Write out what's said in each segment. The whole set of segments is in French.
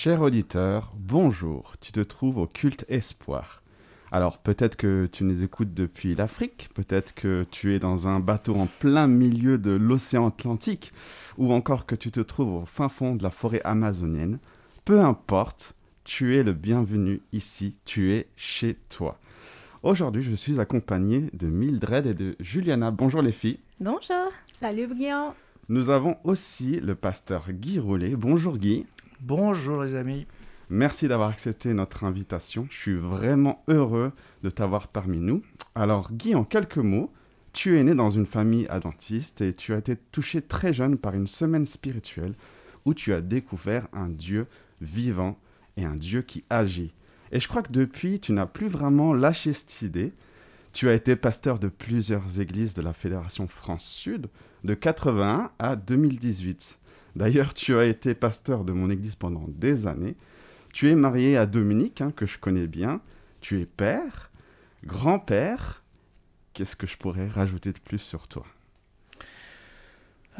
Cher auditeur, bonjour, tu te trouves au Culte Espoir. Alors peut-être que tu nous écoutes depuis l'Afrique, peut-être que tu es dans un bateau en plein milieu de l'océan Atlantique, ou encore que tu te trouves au fin fond de la forêt amazonienne. Peu importe, tu es le bienvenu ici, tu es chez toi. Aujourd'hui, je suis accompagné de Mildred et de Juliana. Bonjour les filles. Bonjour. Salut Brian. Nous avons aussi le pasteur Guy Roulet. Bonjour Guy. Bonjour les amis. Merci d'avoir accepté notre invitation. Je suis vraiment heureux de t'avoir parmi nous. Alors Guy, en quelques mots, tu es né dans une famille adventiste et tu as été touché très jeune par une semaine spirituelle où tu as découvert un Dieu vivant et un Dieu qui agit. Et je crois que depuis, tu n'as plus vraiment lâché cette idée. Tu as été pasteur de plusieurs églises de la Fédération France-Sud de 81 à 2018. D'ailleurs, tu as été pasteur de mon église pendant des années. Tu es marié à Dominique, que je connais bien. Tu es père, grand-père. Qu'est-ce que je pourrais rajouter de plus sur toi ?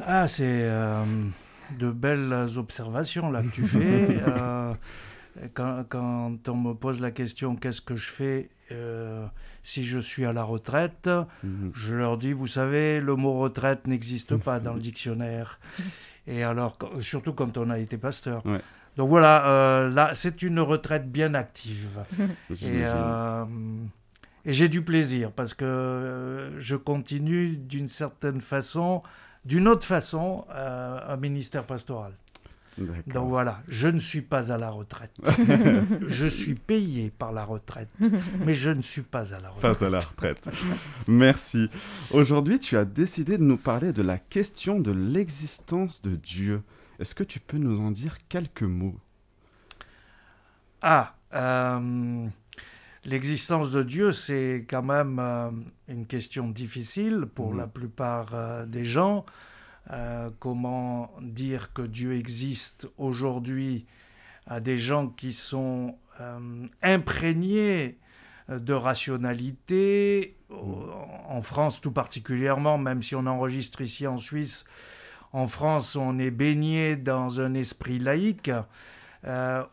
Ah, c'est de belles observations là que tu fais. Quand on me pose la question qu'est-ce que je fais si je suis à la retraite, je leur dis, vous savez, le mot retraite n'existe pas dans le dictionnaire. Et alors, surtout quand on a été pasteur. Ouais. Donc voilà, là, c'est une retraite bien active. Et j'ai du plaisir parce que je continue d'une autre façon, un ministère pastoral. D'accord. Donc voilà, je ne suis pas à la retraite. Je suis payé par la retraite, mais je ne suis pas à la retraite. Pas à la retraite. Merci. Aujourd'hui, tu as décidé de nous parler de la question de l'existence de Dieu. Est-ce que tu peux nous en dire quelques mots ? L'existence de Dieu, c'est quand même une question difficile pour la plupart des gens. Comment dire que Dieu existe aujourd'hui à des gens qui sont imprégnés de rationalité, en France tout particulièrement, même si on enregistre ici en Suisse, en France on est baigné dans un esprit laïque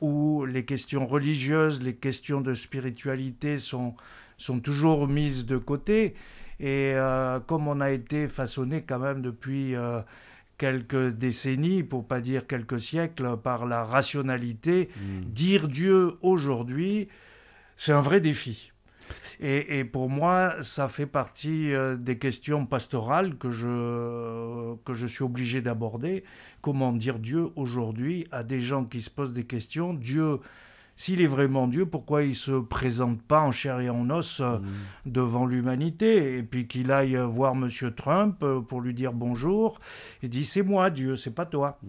où les questions religieuses, les questions de spiritualité sont toujours mises de côté. Et comme on a été façonné quand même depuis quelques décennies, pour pas dire quelques siècles, par la rationalité, dire Dieu aujourd'hui, c'est un vrai défi. Et pour moi, ça fait partie des questions pastorales que je suis obligé d'aborder. Comment dire Dieu aujourd'hui à des gens qui se posent des questions ? Dieu, s'il est vraiment Dieu, pourquoi il ne se présente pas en chair et en os devant l'humanité ? Et puis qu'il aille voir M. Trump pour lui dire bonjour. Il dit, c'est moi Dieu, c'est pas toi.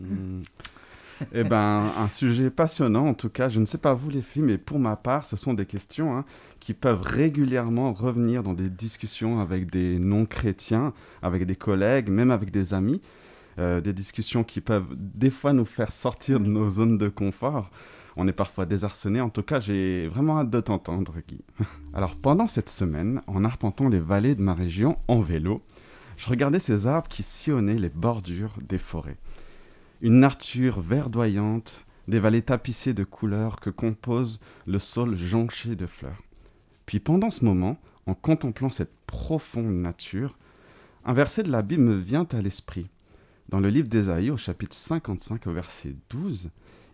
Eh bien, un sujet passionnant, en tout cas. Je ne sais pas vous les filles, mais pour ma part, ce sont des questions qui peuvent régulièrement revenir dans des discussions avec des non-chrétiens, avec des collègues, même avec des amis. Des discussions qui peuvent des fois nous faire sortir de nos zones de confort. On est parfois désarçonnés. En tout cas, j'ai vraiment hâte de t'entendre, Guy. Alors, pendant cette semaine, en arpentant les vallées de ma région en vélo, je regardais ces arbres qui sillonnaient les bordures des forêts. Une nature verdoyante, des vallées tapissées de couleurs que compose le sol jonché de fleurs. Puis pendant ce moment, en contemplant cette profonde nature, un verset de la Bible me vient à l'esprit. Dans le livre d'Ésaïe, au chapitre 55, au verset 12,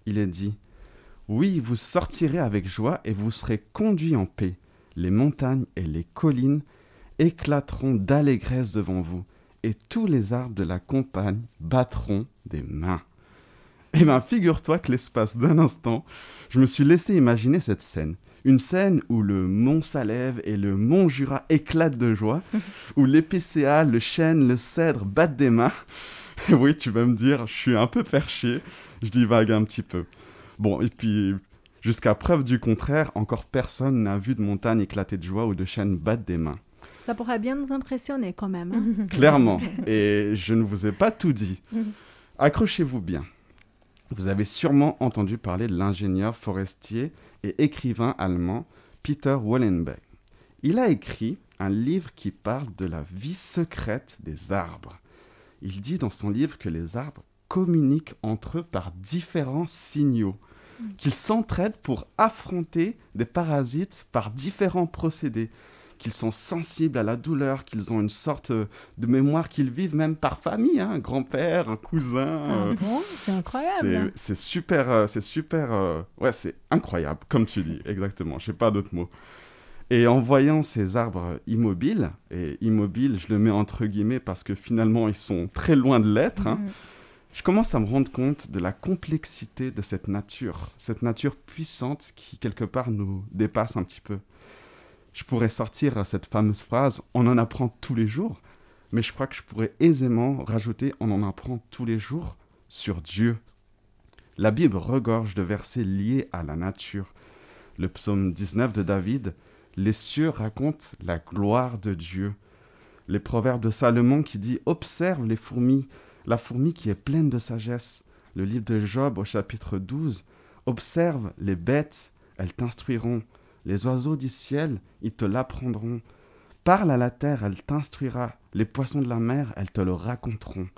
il est dit « Oui, vous sortirez avec joie et vous serez conduits en paix. Les montagnes et les collines éclateront d'allégresse devant vous, et tous les arbres de la campagne battront des mains. » Eh bien, figure-toi que l'espace d'un instant, je me suis laissé imaginer cette scène. Une scène où le Mont Salève et le Mont Jura éclatent de joie, où l'épicéa, le chêne, le cèdre battent des mains. Et oui, tu vas me dire, je suis un peu perché, je divague un petit peu. Bon, et puis, jusqu'à preuve du contraire, encore personne n'a vu de montagne éclater de joie ou de chêne battre des mains. Ça pourrait bien nous impressionner quand même. Clairement, et je ne vous ai pas tout dit. Accrochez-vous bien. Vous avez sûrement entendu parler de l'ingénieur forestier et écrivain allemand Peter Wollenberg. Il a écrit un livre qui parle de la vie secrète des arbres. Il dit dans son livre que les arbres communiquent entre eux par différents signaux. qu'ils s'entraident pour affronter des parasites par différents procédés, qu'ils sont sensibles à la douleur, qu'ils ont une sorte de mémoire, qu'ils vivent même par famille, hein, grand-père, un cousin. Bon, c'est incroyable. C'est super, ouais, c'est incroyable, comme tu dis, exactement, je n'ai pas d'autres mots. Et en voyant ces arbres immobiles, et immobiles, je le mets entre guillemets parce que finalement, ils sont très loin de l'être, hein, je commence à me rendre compte de la complexité de cette nature puissante qui, quelque part, nous dépasse un petit peu. Je pourrais sortir cette fameuse phrase « on en apprend tous les jours », mais je crois que je pourrais aisément rajouter « on en apprend tous les jours sur Dieu ». La Bible regorge de versets liés à la nature. Le psaume 19 de David, « Les cieux racontent la gloire de Dieu ». Les proverbes de Salomon qui dit « observe les fourmis, la fourmi qui est pleine de sagesse ». Le livre de Job au chapitre 12, « observe les bêtes, elles t'instruiront ». Les oiseaux du ciel, ils te l'apprendront. Parle à la terre, elle t'instruira. Les poissons de la mer, elles te le raconteront.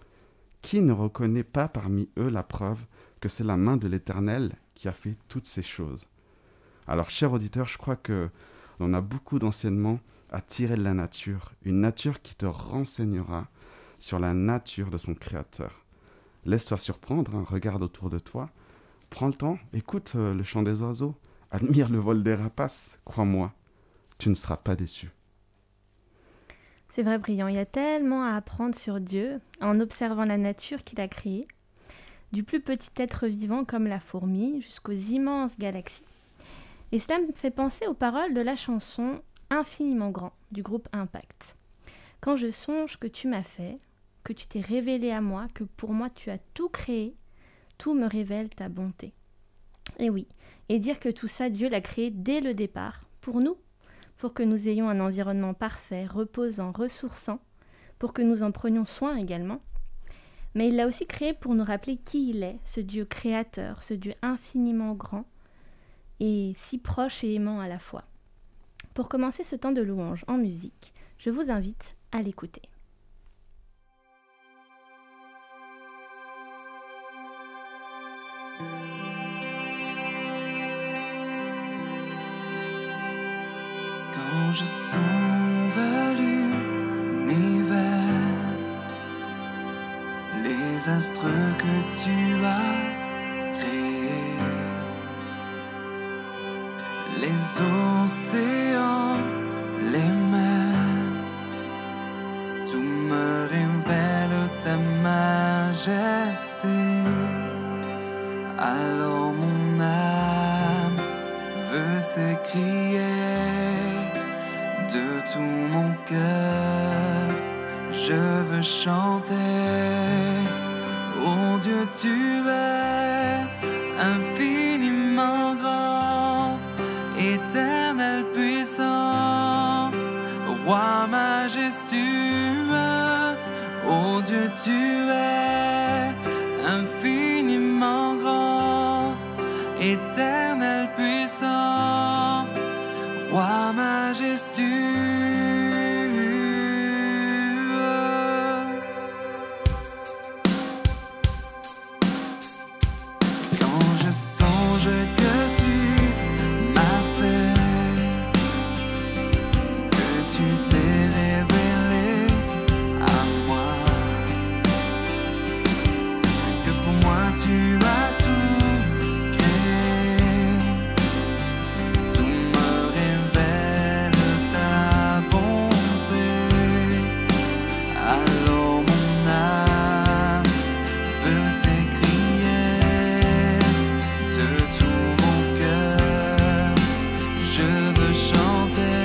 Qui ne reconnaît pas parmi eux la preuve que c'est la main de l'Éternel qui a fait toutes ces choses? Alors, chers auditeurs, je crois qu'on a beaucoup d'enseignements à tirer de la nature. Une nature qui te renseignera sur la nature de son Créateur. Laisse-toi surprendre, hein, regarde autour de toi. Prends le temps, écoute le chant des oiseaux. Admire le vol des rapaces, crois-moi, tu ne seras pas déçu. C'est vrai, Brillant, il y a tellement à apprendre sur Dieu en observant la nature qu'il a créée, du plus petit être vivant comme la fourmi jusqu'aux immenses galaxies. Et cela me fait penser aux paroles de la chanson « Infiniment grand » du groupe Impact. Quand je songe que tu m'as fait, que tu t'es révélé à moi, que pour moi tu as tout créé, tout me révèle ta bonté. Et oui, et dire que tout ça, Dieu l'a créé dès le départ, pour nous, pour que nous ayons un environnement parfait, reposant, ressourçant, pour que nous en prenions soin également. Mais il l'a aussi créé pour nous rappeler qui il est, ce Dieu créateur, ce Dieu infiniment grand et si proche et aimant à la fois. Pour commencer ce temps de louange en musique, je vous invite à l'écouter. Quand je sonde l'univers, les astres que tu as créés, les océans, les mers, tout me révèle ta majesté. Alors mon âme veut s'écrier de tout mon cœur, je veux chanter. Oh Dieu, tu es infiniment grand, éternel puissant, roi majestueux. Oh Dieu, tu es infiniment grand, éternel puissant, roi majestueux. Quand je songe que tu m'as fait, que tu t'es révélé à moi, que pour moi tu as tout créé, tout me révèle ta bonté. Alors mon âme veut s'écrier de tout mon cœur, je veux chanter.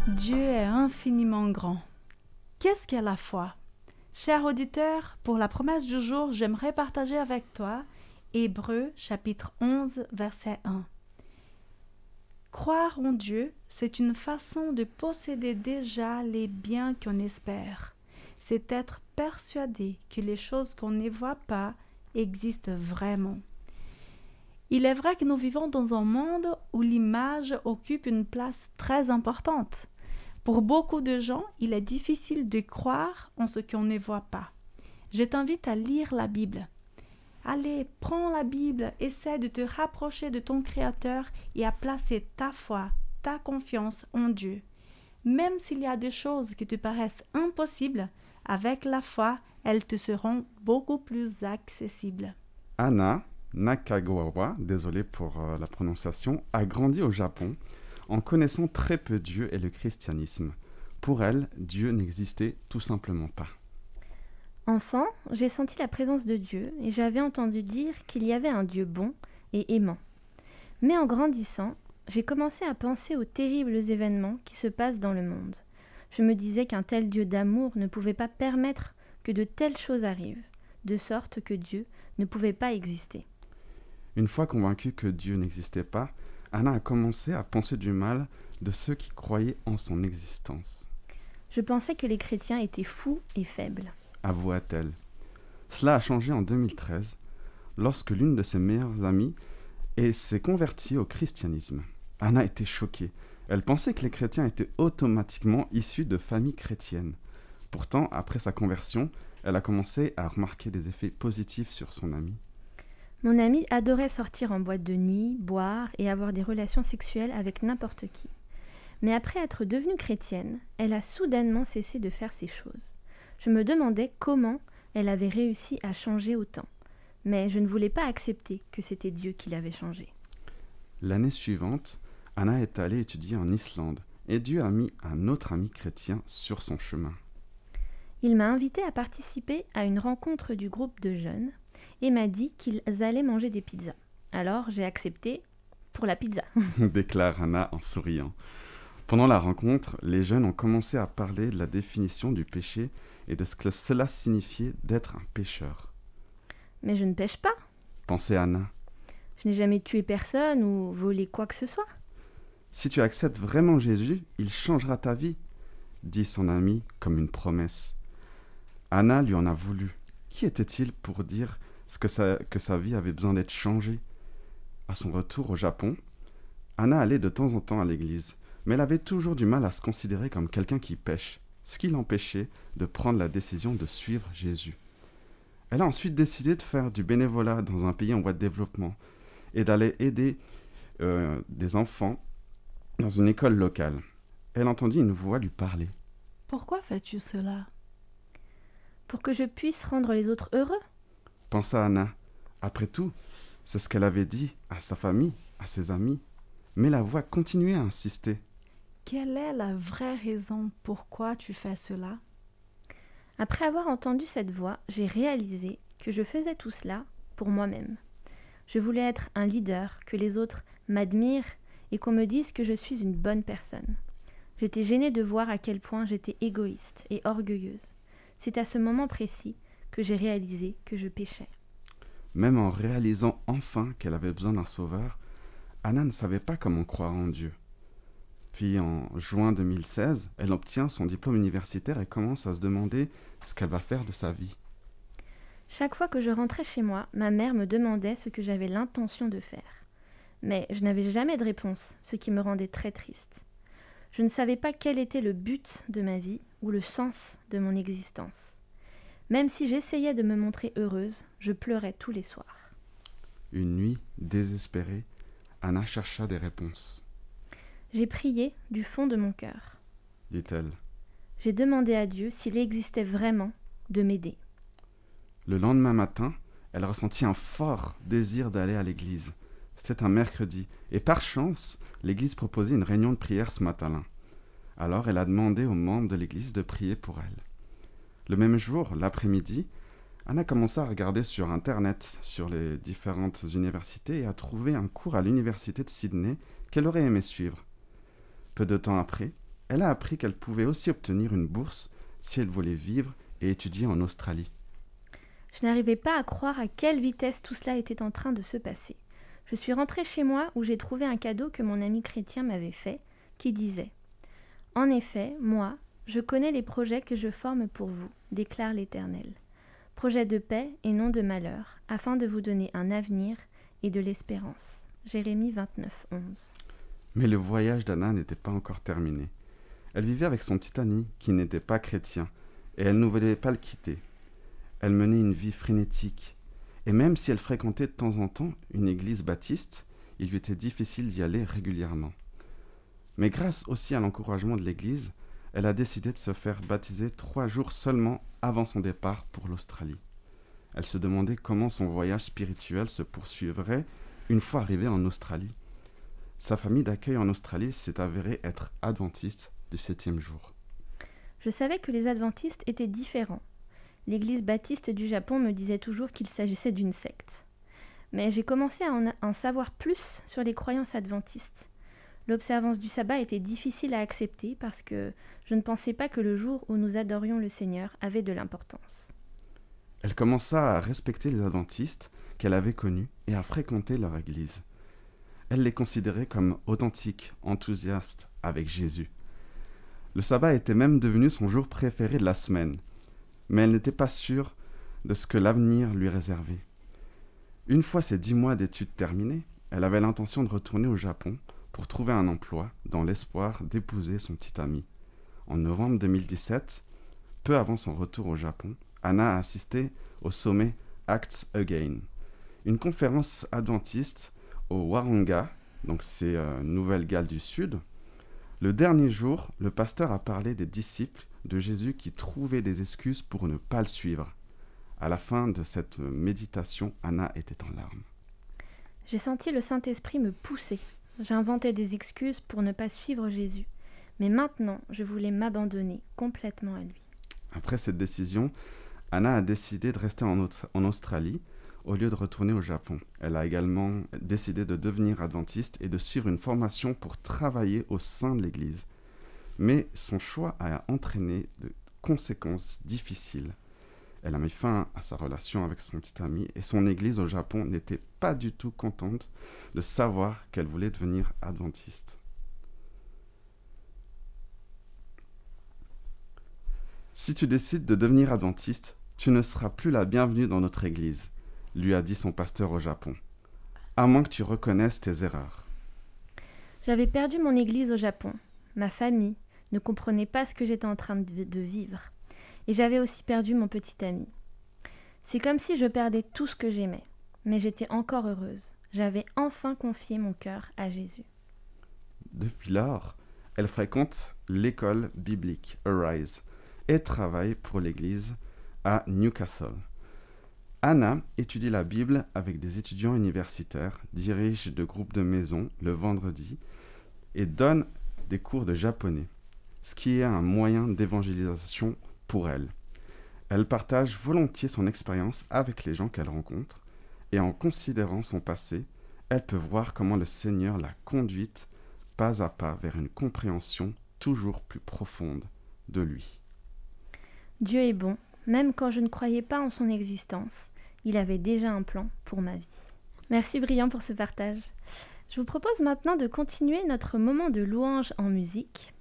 Dieu est infiniment grand. Qu'est-ce qu'est la foi? Cher auditeur, pour la promesse du jour, j'aimerais partager avec toi Hébreux chapitre 11, verset 1. Croire en Dieu, c'est une façon de posséder déjà les biens qu'on espère. C'est être persuadé que les choses qu'on ne voit pas existent vraiment. Il est vrai que nous vivons dans un monde où l'image occupe une place très importante. Pour beaucoup de gens, il est difficile de croire en ce qu'on ne voit pas. Je t'invite à lire la Bible. Allez, prends la Bible, essaie de te rapprocher de ton Créateur et à placer ta foi, ta confiance en Dieu. Même s'il y a des choses qui te paraissent impossibles, avec la foi, elles te seront beaucoup plus accessibles. Anna Nakagawa, désolé pour la prononciation, a grandi au Japon en connaissant très peu Dieu et le christianisme. Pour elle, Dieu n'existait tout simplement pas. Enfant, j'ai senti la présence de Dieu et j'avais entendu dire qu'il y avait un Dieu bon et aimant. Mais en grandissant, j'ai commencé à penser aux terribles événements qui se passent dans le monde. Je me disais qu'un tel Dieu d'amour ne pouvait pas permettre que de telles choses arrivent, de sorte que Dieu ne pouvait pas exister. Une fois convaincue que Dieu n'existait pas, Anna a commencé à penser du mal de ceux qui croyaient en son existence. Je pensais que les chrétiens étaient fous et faibles. Avoua-t-elle. Cela a changé en 2013, lorsque l'une de ses meilleures amies s'est convertie au christianisme. Anna était choquée. Elle pensait que les chrétiens étaient automatiquement issus de familles chrétiennes. Pourtant, après sa conversion, elle a commencé à remarquer des effets positifs sur son amie. Mon amie adorait sortir en boîte de nuit, boire et avoir des relations sexuelles avec n'importe qui. Mais après être devenue chrétienne, elle a soudainement cessé de faire ces choses. Je me demandais comment elle avait réussi à changer autant. Mais je ne voulais pas accepter que c'était Dieu qui l'avait changée. L'année suivante, Anna est allée étudier en Islande et Dieu a mis un autre ami chrétien sur son chemin. Il m'a invitée à participer à une rencontre du groupe de jeunes et m'a dit qu'ils allaient manger des pizzas. Alors j'ai accepté pour la pizza. Déclare Anna en souriant. Pendant la rencontre, les jeunes ont commencé à parler de la définition du péché et de ce que cela signifiait d'être un pécheur. Mais je ne pêche pas. Pensait Anna. Je n'ai jamais tué personne ou volé quoi que ce soit. Si tu acceptes vraiment Jésus, il changera ta vie, dit son ami comme une promesse. Anna lui en a voulu. Qui était-il pour dire que sa vie avait besoin d'être changée? À son retour au Japon, Anna allait de temps en temps à l'église, mais elle avait toujours du mal à se considérer comme quelqu'un qui pêche, ce qui l'empêchait de prendre la décision de suivre Jésus. Elle a ensuite décidé de faire du bénévolat dans un pays en voie de développement et d'aller aider des enfants dans une école locale. Elle entendit une voix lui parler. Pourquoi fais-tu cela? Pour que je puisse rendre les autres heureux. Pensa Anna. Après tout, c'est ce qu'elle avait dit à sa famille, à ses amis. Mais la voix continuait à insister. Quelle est la vraie raison pourquoi tu fais cela? Après avoir entendu cette voix, j'ai réalisé que je faisais tout cela pour moi-même. Je voulais être un leader, que les autres m'admirent et qu'on me dise que je suis une bonne personne. J'étais gênée de voir à quel point j'étais égoïste et orgueilleuse. C'est à ce moment précis que j'ai réalisé que je péchais. Même en réalisant enfin qu'elle avait besoin d'un sauveur, Anna ne savait pas comment croire en Dieu. Puis en juin 2016, elle obtient son diplôme universitaire et commence à se demander ce qu'elle va faire de sa vie. Chaque fois que je rentrais chez moi, ma mère me demandait ce que j'avais l'intention de faire. Mais je n'avais jamais de réponse, ce qui me rendait très triste. Je ne savais pas quel était le but de ma vie ou le sens de mon existence. Même si j'essayais de me montrer heureuse, je pleurais tous les soirs. Une nuit, désespérée, Anna chercha des réponses. J'ai prié du fond de mon cœur. Dit-elle. J'ai demandé à Dieu s'il existait vraiment de m'aider. Le lendemain matin, elle ressentit un fort désir d'aller à l'église. C'était un mercredi, et par chance, l'église proposait une réunion de prière ce matin-là. Alors elle a demandé aux membres de l'église de prier pour elle. Le même jour, l'après-midi, Anna commença à regarder sur Internet, sur les différentes universités, et a trouvé un cours à l'université de Sydney qu'elle aurait aimé suivre. Peu de temps après, elle a appris qu'elle pouvait aussi obtenir une bourse si elle voulait vivre et étudier en Australie. Je n'arrivais pas à croire à quelle vitesse tout cela était en train de se passer. Je suis rentrée chez moi où j'ai trouvé un cadeau que mon ami chrétien m'avait fait, qui disait « En effet, moi, je connais les projets que je forme pour vous, déclare l'Éternel. Projets de paix et non de malheur, afin de vous donner un avenir et de l'espérance. » Jérémie 29, 11. Mais le voyage d'Anna n'était pas encore terminé. Elle vivait avec son petit ami qui n'était pas chrétien, et elle ne voulait pas le quitter. Elle menait une vie frénétique, et même si elle fréquentait de temps en temps une église baptiste, il lui était difficile d'y aller régulièrement. Mais grâce aussi à l'encouragement de l'église, elle a décidé de se faire baptiser 3 jours seulement avant son départ pour l'Australie. Elle se demandait comment son voyage spirituel se poursuivrait une fois arrivée en Australie. Sa famille d'accueil en Australie s'est avérée être adventiste du 7e jour. Je savais que les adventistes étaient différents. L'Église baptiste du Japon me disait toujours qu'il s'agissait d'une secte. Mais j'ai commencé à en savoir plus sur les croyances adventistes. L'observance du sabbat était difficile à accepter parce que je ne pensais pas que le jour où nous adorions le Seigneur avait de l'importance. Elle commença à respecter les adventistes qu'elle avait connus et à fréquenter leur église. Elle les considérait comme authentiques, enthousiastes avec Jésus. Le sabbat était même devenu son jour préféré de la semaine, mais elle n'était pas sûre de ce que l'avenir lui réservait. Une fois ses 10 mois d'études terminés, elle avait l'intention de retourner au Japon pour trouver un emploi dans l'espoir d'épouser son petit ami. En novembre 2017, peu avant son retour au Japon, Anna a assisté au sommet Act Again, une conférence adventiste au Waranga, donc c'est Nouvelle-Galles du Sud. Le dernier jour, le pasteur a parlé des disciples de Jésus qui trouvaient des excuses pour ne pas le suivre. À la fin de cette méditation, Anna était en larmes. J'ai senti le Saint-Esprit me pousser. J'inventais des excuses pour ne pas suivre Jésus. Mais maintenant, je voulais m'abandonner complètement à lui. Après cette décision, Anna a décidé de rester en Australie au lieu de retourner au Japon. Elle a également décidé de devenir adventiste et de suivre une formation pour travailler au sein de l'Église. Mais son choix a entraîné de conséquences difficiles. Elle a mis fin à sa relation avec son petit ami et son Église au Japon n'était pas du tout contente de savoir qu'elle voulait devenir adventiste. Si tu décides de devenir adventiste, tu ne seras plus la bienvenue dans notre Église, lui a dit son pasteur au Japon, à moins que tu reconnaisses tes erreurs. J'avais perdu mon église au Japon. Ma famille ne comprenait pas ce que j'étais en train de vivre. Et j'avais aussi perdu mon petit ami. C'est comme si je perdais tout ce que j'aimais. Mais j'étais encore heureuse. J'avais enfin confié mon cœur à Jésus. Depuis lors, Elle fréquente l'école biblique Arise et travaille pour l'église à Newcastle. Anna étudie la Bible avec des étudiants universitaires, dirige de groupes de maison le vendredi et donne des cours de japonais, ce qui est un moyen d'évangélisation pour elle. Elle partage volontiers son expérience avec les gens qu'elle rencontre et en considérant son passé, elle peut voir comment le Seigneur l'a conduite pas à pas vers une compréhension toujours plus profonde de lui. Dieu est bon, même quand je ne croyais pas en son existence. Il avait déjà un plan pour ma vie. Merci Brillant pour ce partage. Je vous propose maintenant de continuer notre moment de louange en musique.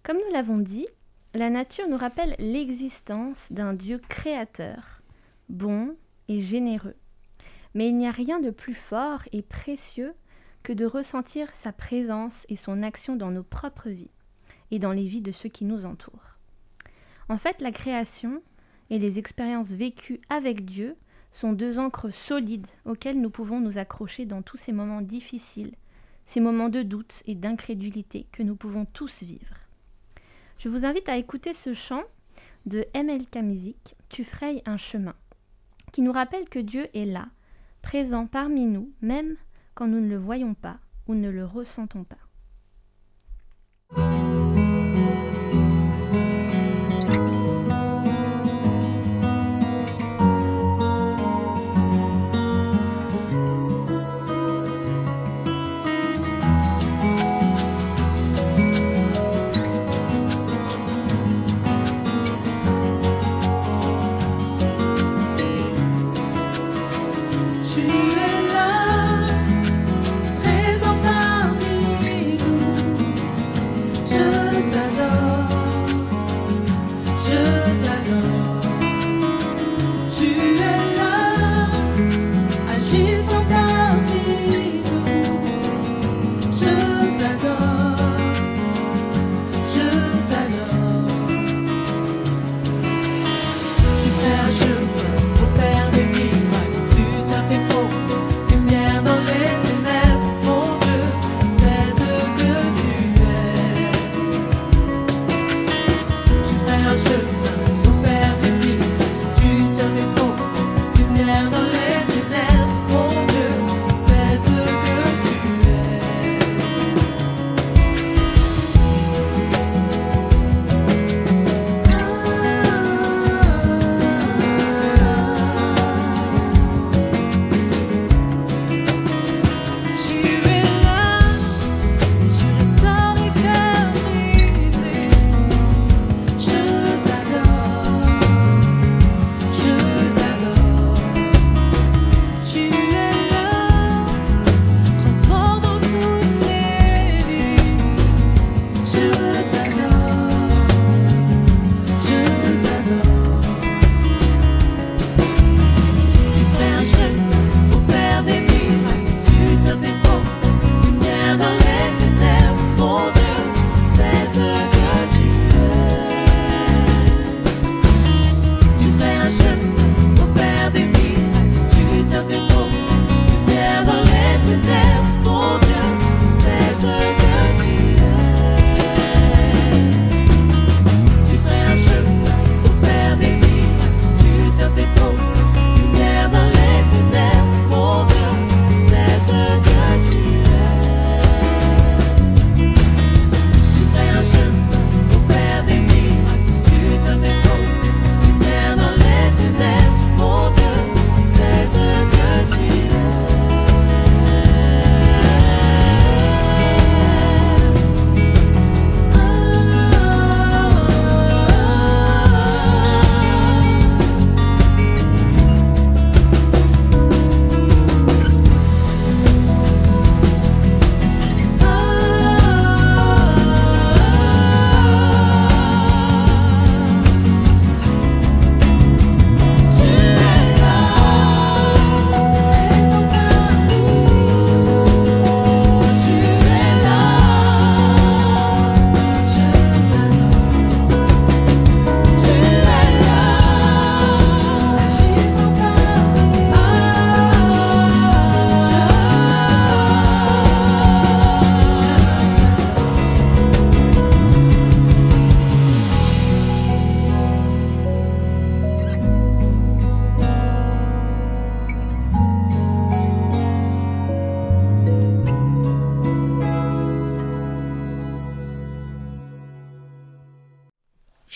Comme nous l'avons dit, la nature nous rappelle l'existence d'un Dieu créateur, bon et généreux. Mais il n'y a rien de plus fort et précieux que de ressentir sa présence et son action dans nos propres vies et dans les vies de ceux qui nous entourent. En fait, la création et les expériences vécues avec Dieu sont deux ancres solides auxquelles nous pouvons nous accrocher dans tous ces moments difficiles, ces moments de doute et d'incrédulité que nous pouvons tous vivre. Je vous invite à écouter ce chant de MLK Music, « Tu frayes un chemin », qui nous rappelle que Dieu est là, présent parmi nous, même quand nous ne le voyons pas ou ne le ressentons pas. Présent parmi nous,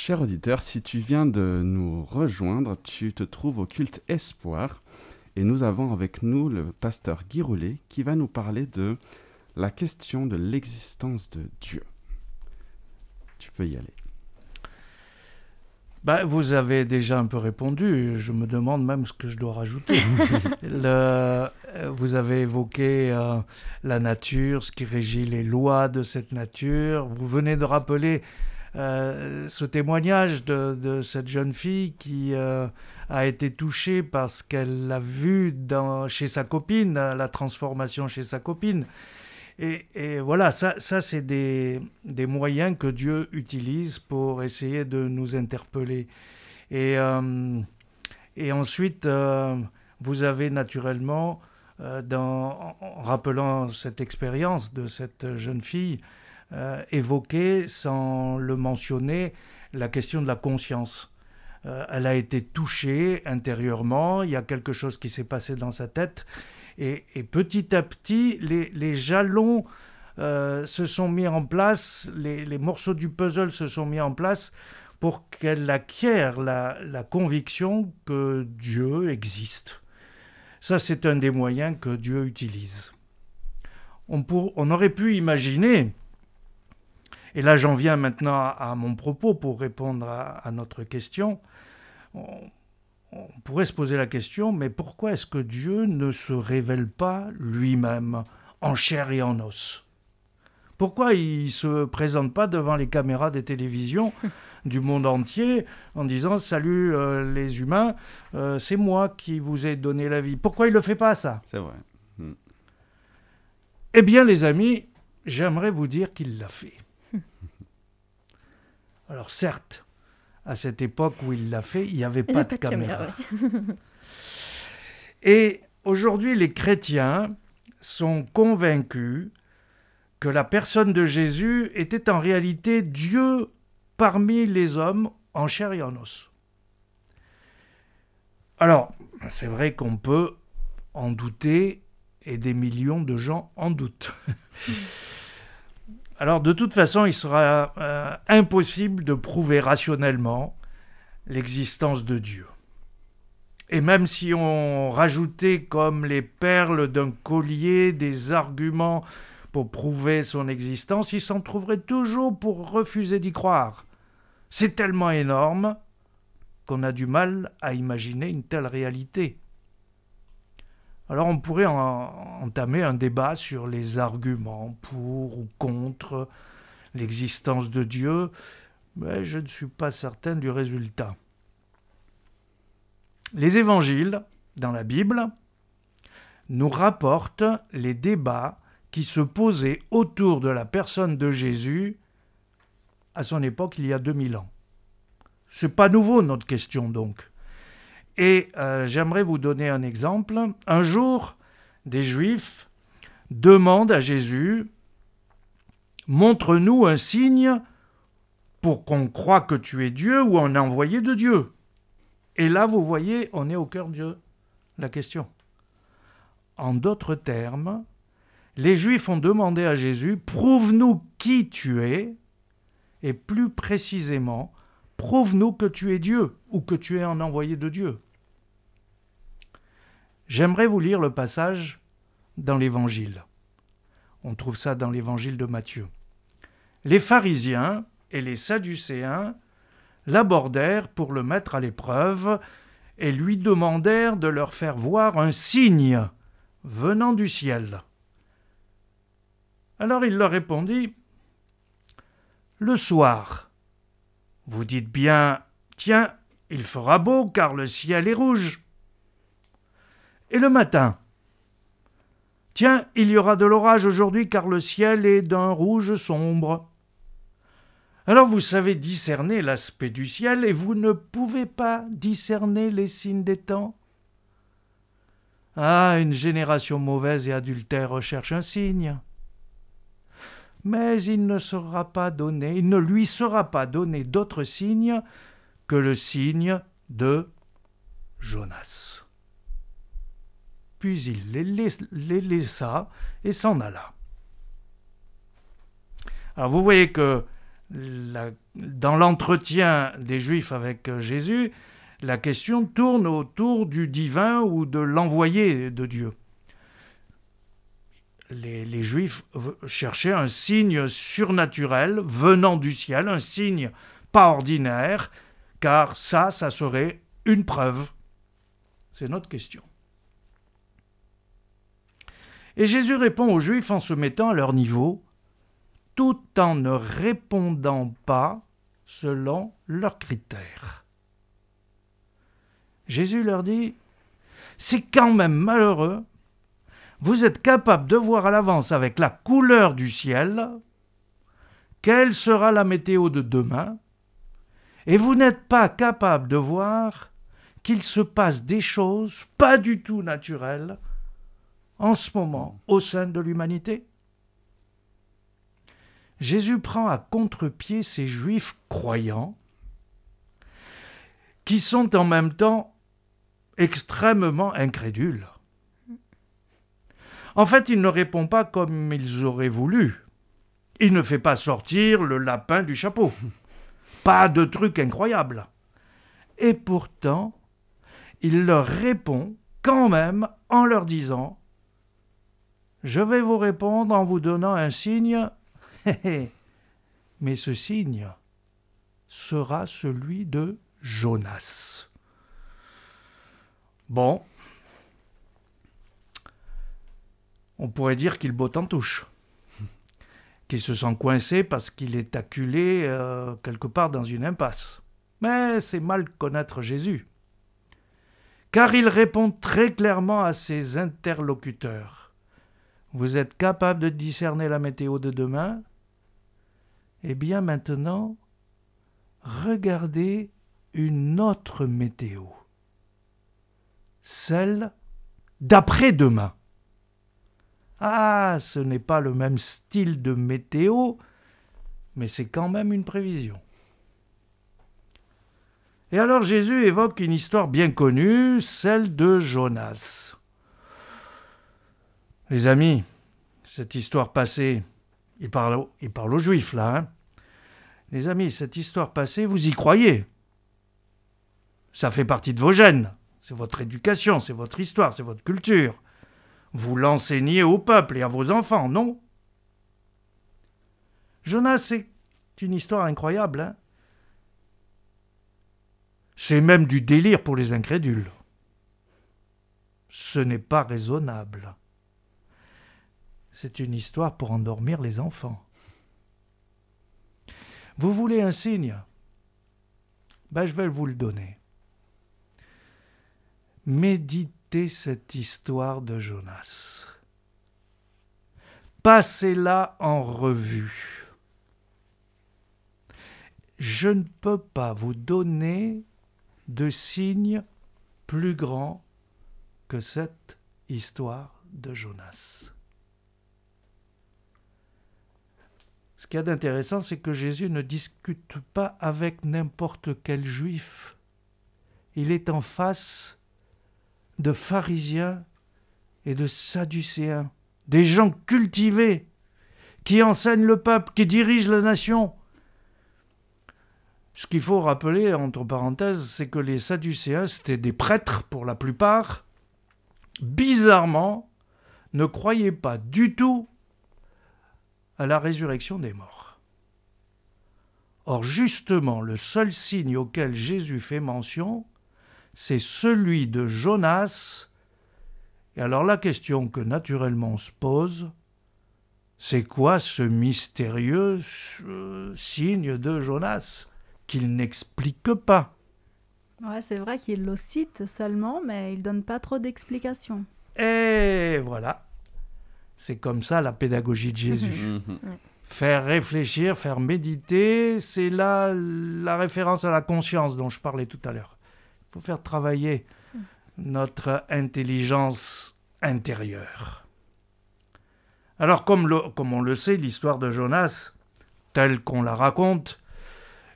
cher auditeur, si tu viens de nous rejoindre, tu te trouves au culte Espoir et nous avons avec nous le pasteur Guy Roulet qui va nous parler de la question de l'existence de Dieu. Tu peux y aller. Vous avez déjà un peu répondu, je me demande même ce que je dois rajouter. Vous avez évoqué la nature, ce qui régit les lois de cette nature. Vous venez de rappeler ce témoignage de cette jeune fille qui a été touchée parce qu'elle l'a vu chez sa copine, la transformation chez sa copine. Et voilà, ça c'est des moyens que Dieu utilise pour essayer de nous interpeller. Et ensuite, vous avez naturellement, en rappelant cette expérience de cette jeune fille, évoqué, sans le mentionner, la question de la conscience. Elle a été touchée intérieurement, il y a quelque chose qui s'est passé dans sa tête. Et petit à petit, les jalons se sont mis en place, les morceaux du puzzle se sont mis en place pour qu'elle acquiert la conviction que Dieu existe. Ça, c'est un des moyens que Dieu utilise. On aurait pu imaginer, et là j'en viens maintenant à mon propos pour répondre à notre question, on pourrait se poser la question, mais pourquoi est-ce que Dieu ne se révèle pas lui-même en chair et en os ? Pourquoi il ne se présente pas devant les caméras des télévisions du monde entier en disant « Salut les humains, c'est moi qui vous ai donné la vie ». Pourquoi il ne le fait pas, ça ? C'est vrai. Eh bien, les amis, j'aimerais vous dire qu'il l'a fait. Alors certes, à cette époque où il l'a fait, il n'y avait pas de caméra. Et aujourd'hui, les chrétiens sont convaincus que la personne de Jésus était en réalité Dieu parmi les hommes en chair et en os. Alors, c'est vrai qu'on peut en douter et des millions de gens en doutent. Alors, de toute façon, il sera impossible de prouver rationnellement l'existence de Dieu. Et même si on rajoutait comme les perles d'un collier des arguments pour prouver son existence, il s'en trouverait toujours pour refuser d'y croire. C'est tellement énorme qu'on a du mal à imaginer une telle réalité. Alors on pourrait entamer un débat sur les arguments pour ou contre l'existence de Dieu, mais je ne suis pas certain du résultat. Les évangiles, dans la Bible, nous rapportent les débats qui se posaient autour de la personne de Jésus à son époque, il y a 2000 ans. C'est pas nouveau, notre question, donc. Et j'aimerais vous donner un exemple. Un jour, des Juifs demandent à Jésus « Montre-nous un signe pour qu'on croie que tu es Dieu ou un envoyé de Dieu. » Et là, vous voyez, on est au cœur de la question. En d'autres termes, les Juifs ont demandé à Jésus « Prouve-nous qui tu es, et plus précisément, prouve-nous que tu es Dieu ou que tu es un envoyé de Dieu. » J'aimerais vous lire le passage dans l'Évangile. On trouve ça dans l'Évangile de Matthieu. Les pharisiens et les sadducéens l'abordèrent pour le mettre à l'épreuve et lui demandèrent de leur faire voir un signe venant du ciel. Alors il leur répondit « Le soir, vous dites bien « Tiens, il fera beau car le ciel est rouge. » Et le matin, « Tiens, il y aura de l'orage aujourd'hui car le ciel est d'un rouge sombre. » Alors vous savez discerner l'aspect du ciel et vous ne pouvez pas discerner les signes des temps. Ah, une génération mauvaise et adultère recherche un signe. Mais il ne lui sera pas donné d'autre signe que le signe de Jonas. Puis il les laissa et s'en alla. Alors vous voyez que dans l'entretien des Juifs avec Jésus, la question tourne autour du divin ou de l'envoyé de Dieu. Les Juifs cherchaient un signe surnaturel venant du ciel, un signe pas ordinaire, car ça serait une preuve. C'est notre question. Et Jésus répond aux Juifs en se mettant à leur niveau, tout en ne répondant pas selon leurs critères. Jésus leur dit, c'est quand même malheureux, vous êtes capable de voir à l'avance avec la couleur du ciel quelle sera la météo de demain, et vous n'êtes pas capable de voir qu'il se passe des choses pas du tout naturelles en ce moment au sein de l'humanité. Jésus prend à contre-pied ces Juifs croyants qui sont en même temps extrêmement incrédules. En fait, il ne répond pas comme ils auraient voulu. Il ne fait pas sortir le lapin du chapeau. Pas de truc incroyable. Et pourtant, il leur répond quand même en leur disant « Je vais vous répondre en vous donnant un signe, mais ce signe sera celui de Jonas. » Bon, on pourrait dire qu'il botte en touche, qu'il se sent coincé parce qu'il est acculé quelque part dans une impasse. Mais c'est mal connaître Jésus, car il répond très clairement à ses interlocuteurs. Vous êtes capable de discerner la météo de demain? Eh bien maintenant, regardez une autre météo, celle d'après-demain. Ah, ce n'est pas le même style de météo, mais c'est quand même une prévision. Et alors Jésus évoque une histoire bien connue, celle de Jonas. Les amis, cette histoire passée, il parle aux Juifs là, hein. Les amis, cette histoire passée, vous y croyez? Ça fait partie de vos gènes, c'est votre éducation, c'est votre histoire, c'est votre culture. Vous l'enseignez au peuple et à vos enfants, non? Jonas, c'est une histoire incroyable, hein? C'est même du délire pour les incrédules. Ce n'est pas raisonnable. C'est une histoire pour endormir les enfants. Vous voulez un signe? Ben, je vais vous le donner. Méditez cette histoire de Jonas. Passez-la en revue. Je ne peux pas vous donner de signe plus grand que cette histoire de Jonas. Ce qu'il y a d'intéressant, c'est que Jésus ne discute pas avec n'importe quel juif. Il est en face de pharisiens et de sadducéens, des gens cultivés, qui enseignent le peuple, qui dirigent la nation. Ce qu'il faut rappeler, entre parenthèses, c'est que les sadducéens, c'était des prêtres pour la plupart, bizarrement, ne croyaient pas du tout à la résurrection des morts. Or, justement, le seul signe auquel Jésus fait mention, c'est celui de Jonas. Et alors la question que naturellement on se pose, c'est quoi ce mystérieux signe de Jonas qu'il n'explique pas? Ouais, c'est vrai qu'il le cite seulement, mais il donne pas trop d'explications. Et voilà. C'est comme ça la pédagogie de Jésus. Faire réfléchir, faire méditer, c'est là la référence à la conscience dont je parlais tout à l'heure. Il faut faire travailler notre intelligence intérieure. Alors, comme on le sait, l'histoire de Jonas, telle qu'on la raconte,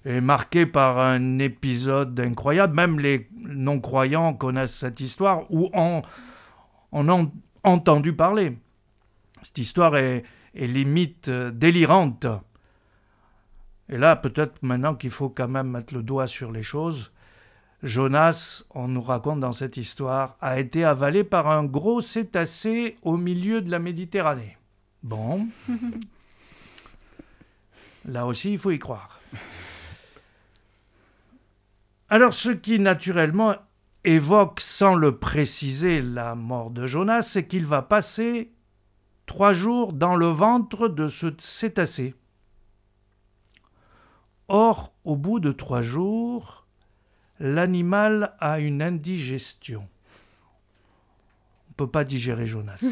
est marquée par un épisode incroyable. Même les non-croyants connaissent cette histoire ou en ont entendu parler. Cette histoire est limite délirante. Et là, peut-être maintenant qu'il faut quand même mettre le doigt sur les choses. Jonas, on nous raconte dans cette histoire, a été avalé par un gros cétacé au milieu de la Méditerranée. Bon. Là aussi, il faut y croire. Alors, ce qui naturellement évoque, sans le préciser, la mort de Jonas, c'est qu'il va passer 3 jours dans le ventre de ce cétacé. Or, au bout de 3 jours, l'animal a une indigestion. On ne peut pas digérer Jonas.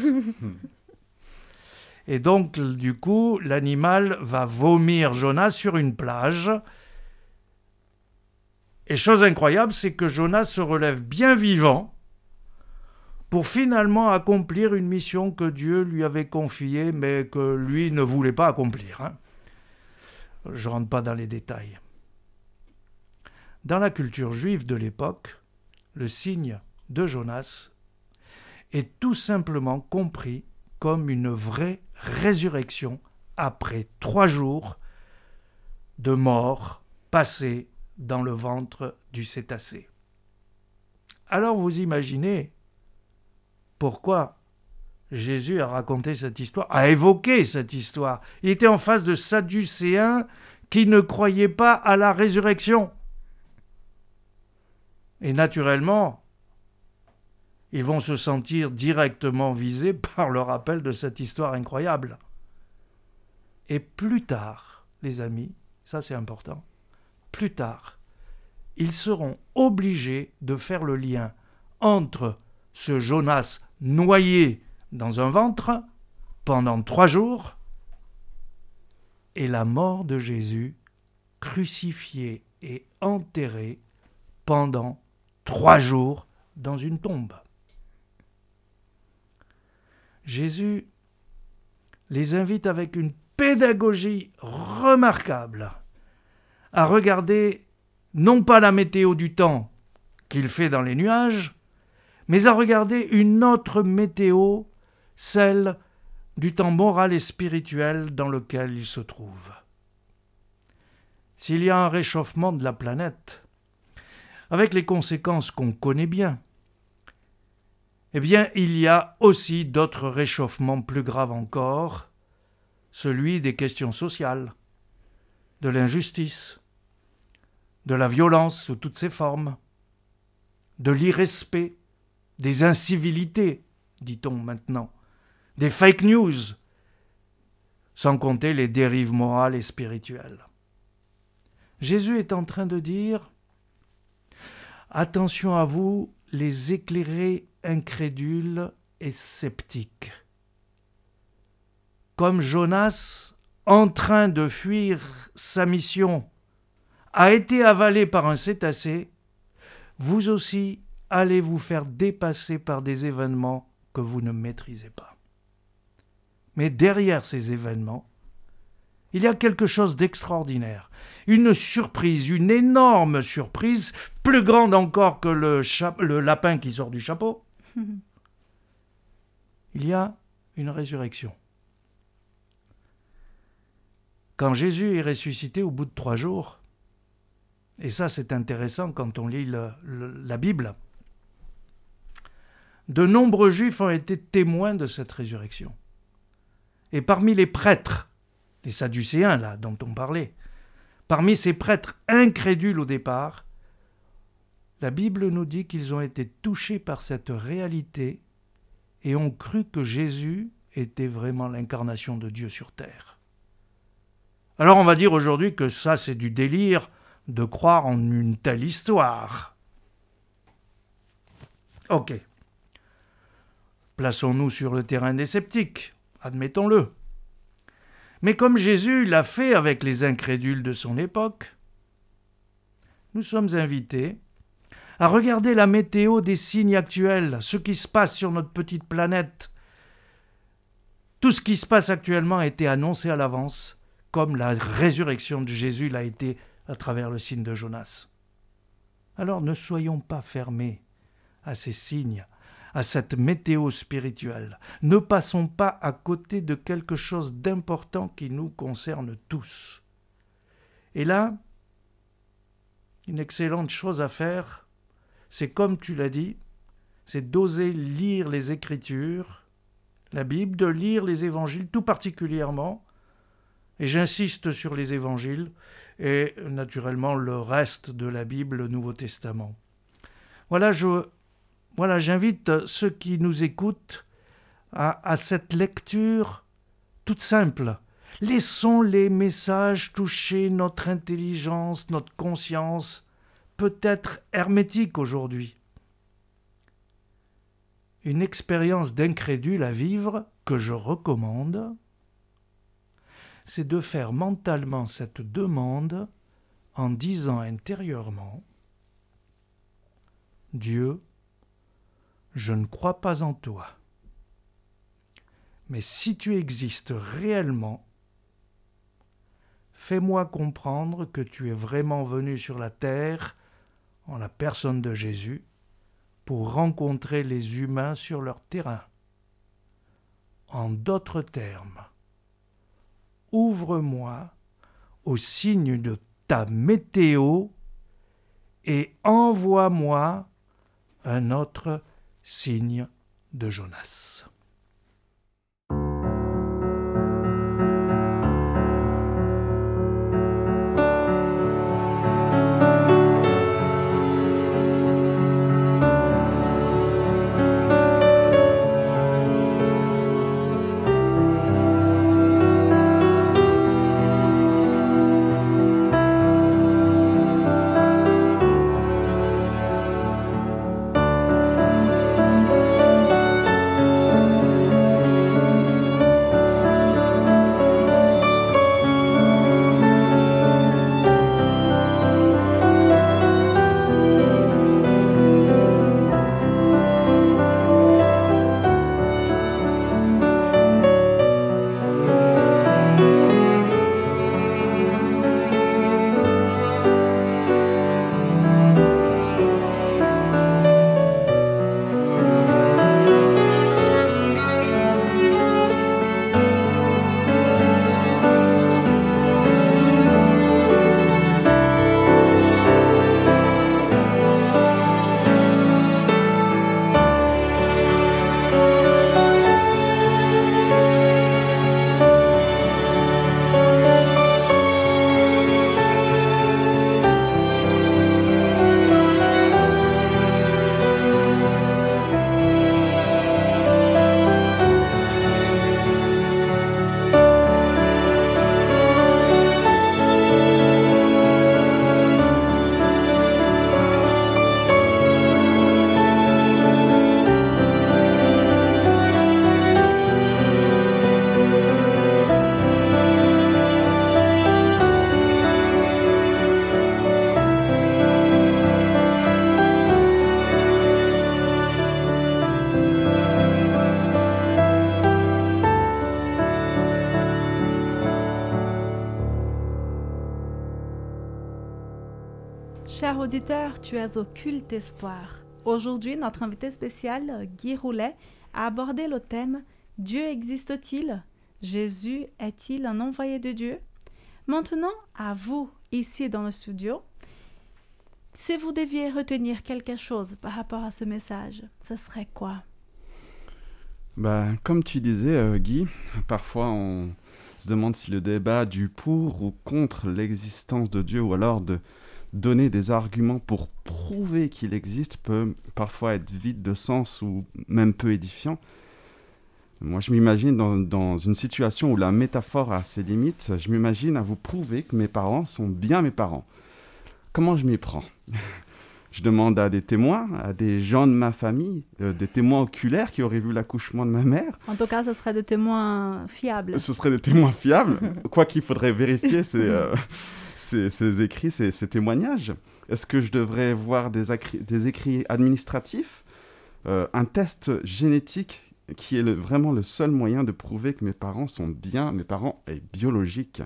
Et donc, du coup, l'animal va vomir Jonas sur une plage. Et chose incroyable, c'est que Jonas se relève bien vivant pour finalement accomplir une mission que Dieu lui avait confiée, mais que lui ne voulait pas accomplir. Je ne rentre pas dans les détails. Dans la culture juive de l'époque, le signe de Jonas est tout simplement compris comme une vraie résurrection après 3 jours de mort passée dans le ventre du cétacé. Alors vous imaginez pourquoi Jésus a raconté cette histoire, a évoqué cette histoire. Il était en face de Sadducéens qui ne croyaient pas à la résurrection. Et naturellement, ils vont se sentir directement visés par le rappel de cette histoire incroyable. Et plus tard, les amis, ça c'est important, plus tard, ils seront obligés de faire le lien entre ce Jonas noyé dans un ventre pendant 3 jours et la mort de Jésus crucifié et enterré pendant 3 jours dans une tombe. Jésus les invite avec une pédagogie remarquable à regarder non pas la météo du temps qu'il fait dans les nuages, mais à regarder une autre météo, celle du temps moral et spirituel dans lequel il se trouve. S'il y a un réchauffement de la planète, avec les conséquences qu'on connaît bien, eh bien, il y a aussi d'autres réchauffements plus graves encore, celui des questions sociales, de l'injustice, de la violence sous toutes ses formes, de l'irrespect, des incivilités, dit-on maintenant, des fake news, sans compter les dérives morales et spirituelles. Jésus est en train de dire « Attention à vous, les éclairés incrédules et sceptiques. Comme Jonas, en train de fuir sa mission, a été avalé par un cétacé, vous aussi allez vous faire dépasser par des événements que vous ne maîtrisez pas. Mais derrière ces événements, il y a quelque chose d'extraordinaire, une surprise, une énorme surprise, plus grande encore que le lapin qui sort du chapeau. Il y a une résurrection. Quand Jésus est ressuscité au bout de 3 jours, et ça c'est intéressant quand on lit la Bible, de nombreux Juifs ont été témoins de cette résurrection. Et parmi les prêtres, les Sadducéens là dont on parlait, parmi ces prêtres incrédules au départ, la Bible nous dit qu'ils ont été touchés par cette réalité et ont cru que Jésus était vraiment l'incarnation de Dieu sur terre. Alors on va dire aujourd'hui que ça c'est du délire de croire en une telle histoire. Ok. Plaçons-nous sur le terrain des sceptiques, admettons-le. Mais comme Jésus l'a fait avec les incrédules de son époque, nous sommes invités à regarder la météo des signes actuels, ce qui se passe sur notre petite planète. Tout ce qui se passe actuellement a été annoncé à l'avance, comme la résurrection de Jésus l'a été à travers le signe de Jonas. Alors ne soyons pas fermés à ces signes, à cette météo spirituelle. Ne passons pas à côté de quelque chose d'important qui nous concerne tous. Et là, une excellente chose à faire, c'est comme tu l'as dit, c'est d'oser lire les Écritures, la Bible, de lire les Évangiles tout particulièrement, et j'insiste sur les Évangiles, et naturellement le reste de la Bible, le Nouveau Testament. Voilà, j'invite ceux qui nous écoutent à cette lecture toute simple. Laissons les messages toucher notre intelligence, notre conscience, peut-être hermétique aujourd'hui. Une expérience d'incrédule à vivre que je recommande, c'est de faire mentalement cette demande en disant intérieurement « Dieu, je ne crois pas en toi. Mais si tu existes réellement, fais-moi comprendre que tu es vraiment venu sur la terre, en la personne de Jésus, pour rencontrer les humains sur leur terrain. En d'autres termes, ouvre-moi au signe de ta météo et envoie-moi un autre signe de Jonas. » Cher auditeur, tu es au culte espoir. Aujourd'hui, notre invité spécial, Guy Roulet, a abordé le thème « Dieu existe-t-il? Jésus est-il un envoyé de Dieu ?» Maintenant, à vous, ici dans le studio, si vous deviez retenir quelque chose par rapport à ce message, ce serait quoi? Comme tu disais, Guy, parfois on se demande si le débat du pour ou contre l'existence de Dieu, ou alors de donner des arguments pour prouver qu'il existe, peut parfois être vide de sens ou même peu édifiant. Moi, je m'imagine dans une situation où la métaphore a ses limites. Je m'imagine à vous prouver que mes parents sont bien mes parents. Comment je m'y prends? Je demande à des témoins, à des gens de ma famille, des témoins oculaires qui auraient vu l'accouchement de ma mère. En tout cas, ce serait des témoins fiables. Ce seraient des témoins fiables, quoi qu'il faudrait vérifier ces écrits, ces témoignages. Est-ce que je devrais voir des écrits administratifs, un test génétique qui est vraiment le seul moyen de prouver que mes parents sont bien mes parents et biologiques?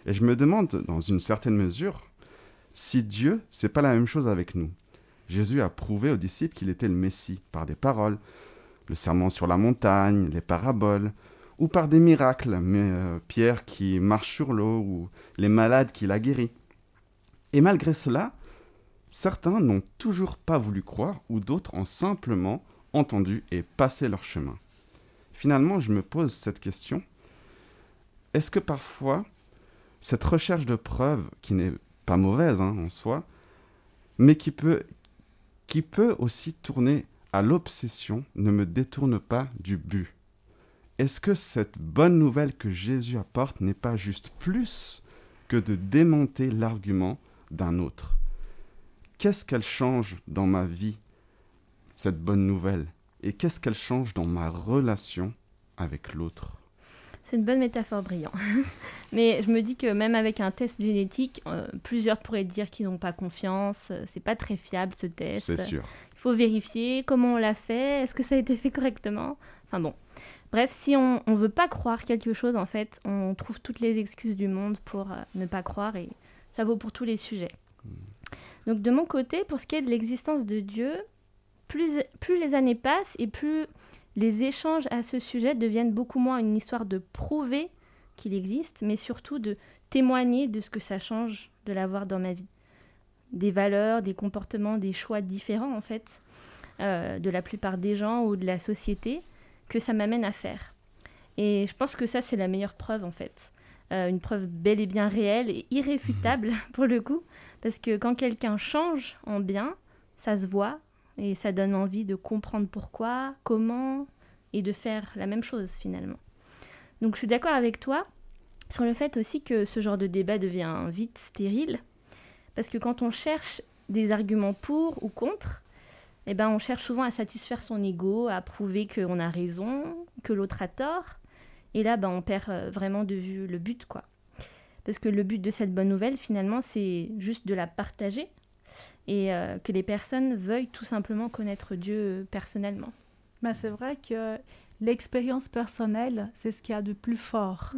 Et je me demande, dans une certaine mesure, si Dieu, c'est pas la même chose avec nous. Jésus a prouvé aux disciples qu'il était le Messie par des paroles, le sermon sur la montagne, les paraboles, ou par des miracles, Pierre qui marche sur l'eau, ou les malades qu'il a guéris. Et malgré cela, certains n'ont toujours pas voulu croire, ou d'autres ont simplement entendu et passé leur chemin. Finalement, je me pose cette question. Est-ce que parfois, cette recherche de preuves, qui n'est pas mauvaise en soi, mais qui peut aussi tourner à l'obsession, ne me détourne pas du but? Est-ce que cette bonne nouvelle que Jésus apporte n'est pas juste plus que de démonter l'argument d'un autre? Qu'est-ce qu'elle change dans ma vie, cette bonne nouvelle? Et qu'est-ce qu'elle change dans ma relation avec l'autre? C'est une bonne métaphore, Brillant. Mais je me dis que même avec un test génétique, plusieurs pourraient dire qu'ils n'ont pas confiance. C'est pas très fiable, ce test. C'est sûr. Il faut vérifier comment on l'a fait. Est-ce que ça a été fait correctement? Enfin bon. Bref, si on ne veut pas croire quelque chose, en fait, on trouve toutes les excuses du monde pour ne pas croire. Et ça vaut pour tous les sujets. Donc de mon côté, pour ce qui est de l'existence de Dieu, plus les années passent et plus les échanges à ce sujet deviennent beaucoup moins une histoire de prouver qu'il existe, mais surtout de témoigner de ce que ça change de l'avoir dans ma vie. Des valeurs, des comportements, des choix différents, en fait, de la plupart des gens ou de la société, que ça m'amène à faire. Et je pense que ça, c'est la meilleure preuve, en fait. Une preuve bel et bien réelle et irréfutable, pour le coup, parce que quand quelqu'un change en bien, ça se voit, et ça donne envie de comprendre pourquoi, comment, et de faire la même chose finalement. Donc je suis d'accord avec toi sur le fait aussi que ce genre de débat devient vite stérile, parce que quand on cherche des arguments pour ou contre, eh ben on cherche souvent à satisfaire son ego, à prouver qu'on a raison, que l'autre a tort, et là on perd vraiment de vue le but, quoi. Parce que le but de cette bonne nouvelle, finalement, c'est juste de la partager, et que les personnes veuillent tout simplement connaître Dieu personnellement. Mais c'est vrai que l'expérience personnelle, c'est ce qu'il y a de plus fort.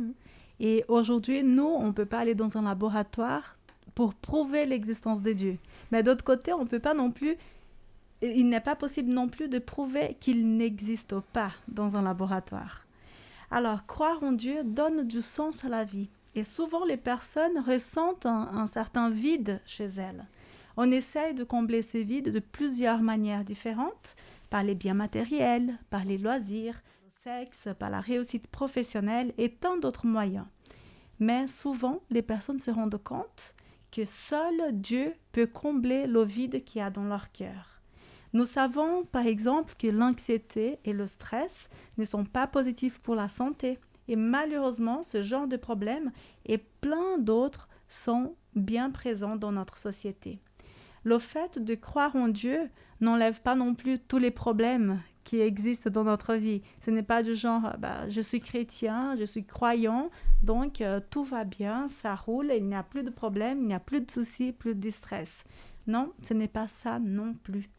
Et aujourd'hui, nous, on ne peut pas aller dans un laboratoire pour prouver l'existence de Dieu. Mais d'autre côté, on ne peut pas non plus, il n'est pas possible non plus de prouver qu'il n'existe pas dans un laboratoire. Alors, croire en Dieu donne du sens à la vie. Et souvent, les personnes ressentent un certain vide chez elles. On essaye de combler ces vides de plusieurs manières différentes, par les biens matériels, par les loisirs, le sexe, par la réussite professionnelle et tant d'autres moyens. Mais souvent, les personnes se rendent compte que seul Dieu peut combler le vide qu'il y a dans leur cœur. Nous savons par exemple que l'anxiété et le stress ne sont pas positifs pour la santé. Et malheureusement, ce genre de problèmes et plein d'autres sont bien présents dans notre société. Le fait de croire en Dieu n'enlève pas non plus tous les problèmes qui existent dans notre vie. Ce n'est pas du genre, je suis chrétien, je suis croyant, donc tout va bien, ça roule, il n'y a plus de problèmes, il n'y a plus de soucis, plus de stress. Non, ce n'est pas ça non plus.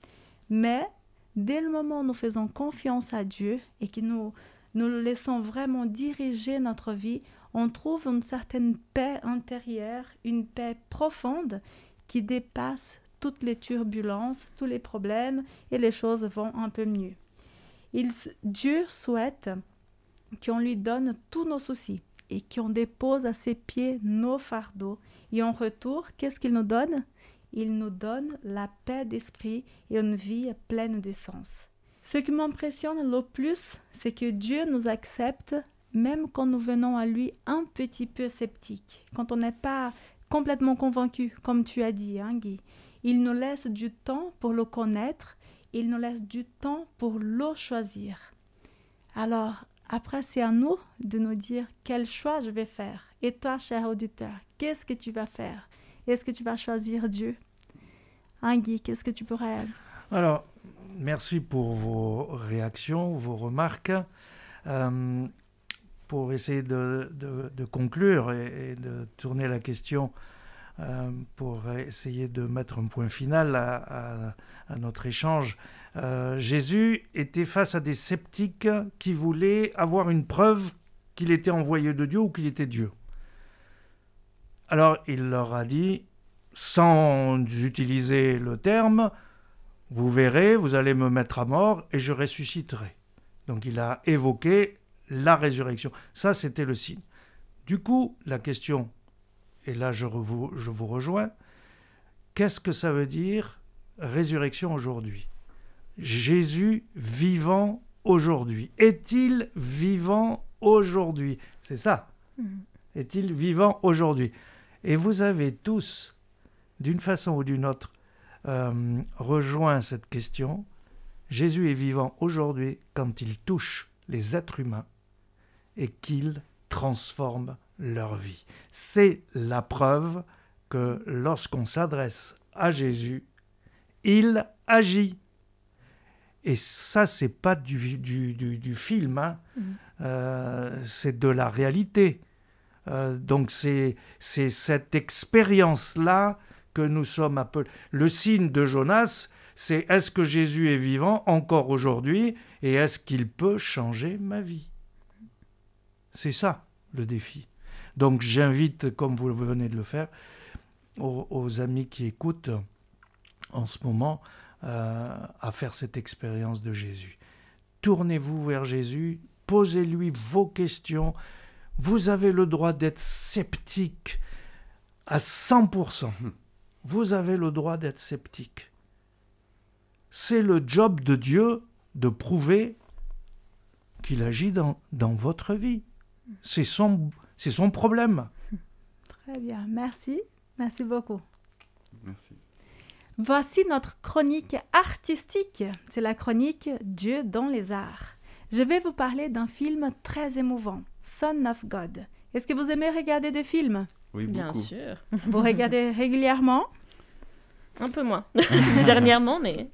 Mais dès le moment où nous faisons confiance à Dieu et que nous le laissons vraiment diriger notre vie, on trouve une certaine paix intérieure, une paix profonde qui dépasse toutes les turbulences, tous les problèmes et les choses vont un peu mieux. Dieu souhaite qu'on lui donne tous nos soucis et qu'on dépose à ses pieds nos fardeaux. Et en retour, qu'est-ce qu'il nous donne? Il nous donne la paix d'esprit et une vie pleine de sens. Ce qui m'impressionne le plus, c'est que Dieu nous accepte même quand nous venons à lui un petit peu sceptiques, quand on n'est pas complètement convaincu, comme tu as dit, Guy. Il nous laisse du temps pour le connaître, il nous laisse du temps pour le choisir. Alors, après, c'est à nous de nous dire quel choix je vais faire. Et toi, cher auditeur, qu'est-ce que tu vas faire? Est-ce que tu vas choisir Dieu? Guy, qu'est-ce que tu pourrais... Alors, merci pour vos réactions, vos remarques. Pour essayer de conclure et de tourner la question, pour essayer de mettre un point final à notre échange, Jésus était face à des sceptiques qui voulaient avoir une preuve qu'il était envoyé de Dieu ou qu'il était Dieu. Alors il leur a dit, sans utiliser le terme, « Vous verrez, vous allez me mettre à mort et je ressusciterai ». Donc il a évoqué la résurrection. Ça, c'était le signe. Du coup, la question, et là je vous rejoins, qu'est-ce que ça veut dire résurrection aujourd'hui? Jésus vivant aujourd'hui. Est-il vivant aujourd'hui? C'est ça. Est-il vivant aujourd'hui? Et vous avez tous, d'une façon ou d'une autre, rejoint cette question. Jésus est vivant aujourd'hui quand il touche les êtres humains et qu'il transforme leur vie. C'est la preuve que lorsqu'on s'adresse à Jésus, il agit. Et ça, c'est pas du film, hein. C'est de la réalité. Donc c'est cette expérience-là que nous sommes appelés. Le signe de Jonas, c'est est-ce que Jésus est vivant encore aujourd'hui et est-ce qu'il peut changer ma vie? C'est ça le défi. Donc j'invite, comme vous venez de le faire, aux amis qui écoutent en ce moment à faire cette expérience de Jésus. Tournez-vous vers Jésus, posez-lui vos questions. Vous avez le droit d'être sceptique à 100%. Vous avez le droit d'être sceptique. C'est le job de Dieu de prouver qu'il agit dans votre vie. C'est son problème. Très bien, merci. Merci beaucoup. Merci. Voici notre chronique artistique. C'est la chronique Dieu dans les arts. Je vais vous parler d'un film très émouvant, Son of God. Est-ce que vous aimez regarder des films? Oui, beaucoup. Bien sûr. Vous regardez régulièrement? Un peu moins. Dernièrement, mais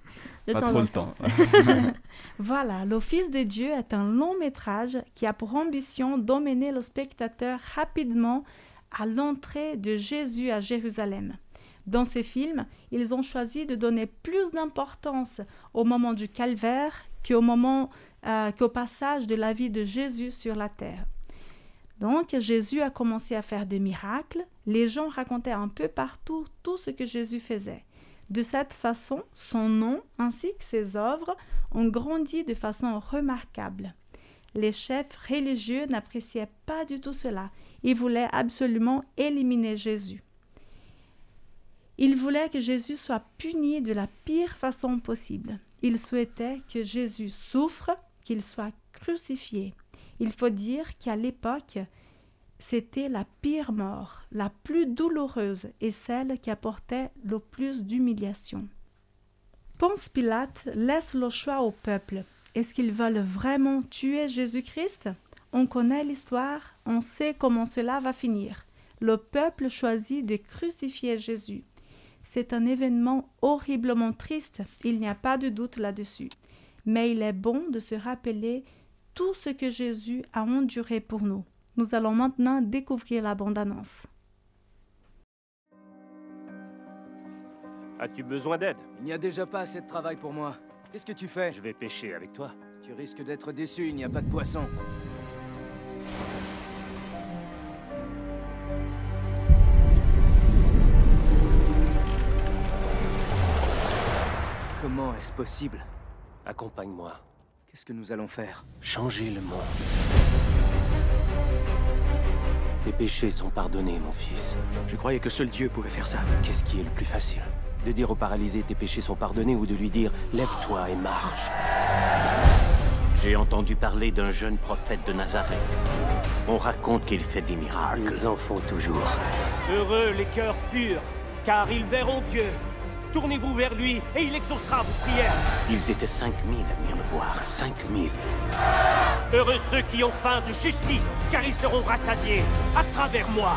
de Pas temps trop en le temps. temps. Voilà, L'Office de Dieu est un long métrage qui a pour ambition d'emmener le spectateur rapidement à l'entrée de Jésus à Jérusalem. Dans ces films, ils ont choisi de donner plus d'importance au moment du calvaire qu'au passage de la vie de Jésus sur la terre. Donc, Jésus a commencé à faire des miracles. Les gens racontaient un peu partout tout ce que Jésus faisait. De cette façon, son nom ainsi que ses œuvres ont grandi de façon remarquable. Les chefs religieux n'appréciaient pas du tout cela. Ils voulaient absolument éliminer Jésus. Ils voulaient que Jésus soit puni de la pire façon possible. Ils souhaitaient que Jésus souffre, qu'il soit crucifié. Il faut dire qu'à l'époque, c'était la pire mort, la plus douloureuse et celle qui apportait le plus d'humiliation. Ponce Pilate laisse le choix au peuple. Est-ce qu'ils veulent vraiment tuer Jésus-Christ? On connaît l'histoire, on sait comment cela va finir. Le peuple choisit de crucifier Jésus. C'est un événement horriblement triste, il n'y a pas de doute là-dessus. Mais il est bon de se rappeler tout ce que Jésus a enduré pour nous. Nous allons maintenant découvrir la bande-annonce. As-tu besoin d'aide? Il n'y a déjà pas assez de travail pour moi. Qu'est-ce que tu fais? Je vais pêcher avec toi. Tu risques d'être déçu, il n'y a pas de poisson. Comment est-ce possible? Accompagne-moi. Qu'est-ce que nous allons faire? Changer le monde. Tes péchés sont pardonnés, mon fils. Je croyais que seul Dieu pouvait faire ça. Qu'est-ce qui est le plus facile? De dire au paralysé tes péchés sont pardonnés ou de lui dire lève-toi et marche? J'ai entendu parler d'un jeune prophète de Nazareth. On raconte qu'il fait des miracles. Ils en font toujours. Heureux les cœurs purs, car ils verront Dieu. Tournez-vous vers lui et il exaucera vos prières. Ils étaient 5000 à venir le voir. 5000. Heureux ceux qui ont faim de justice, car ils seront rassasiés à travers moi.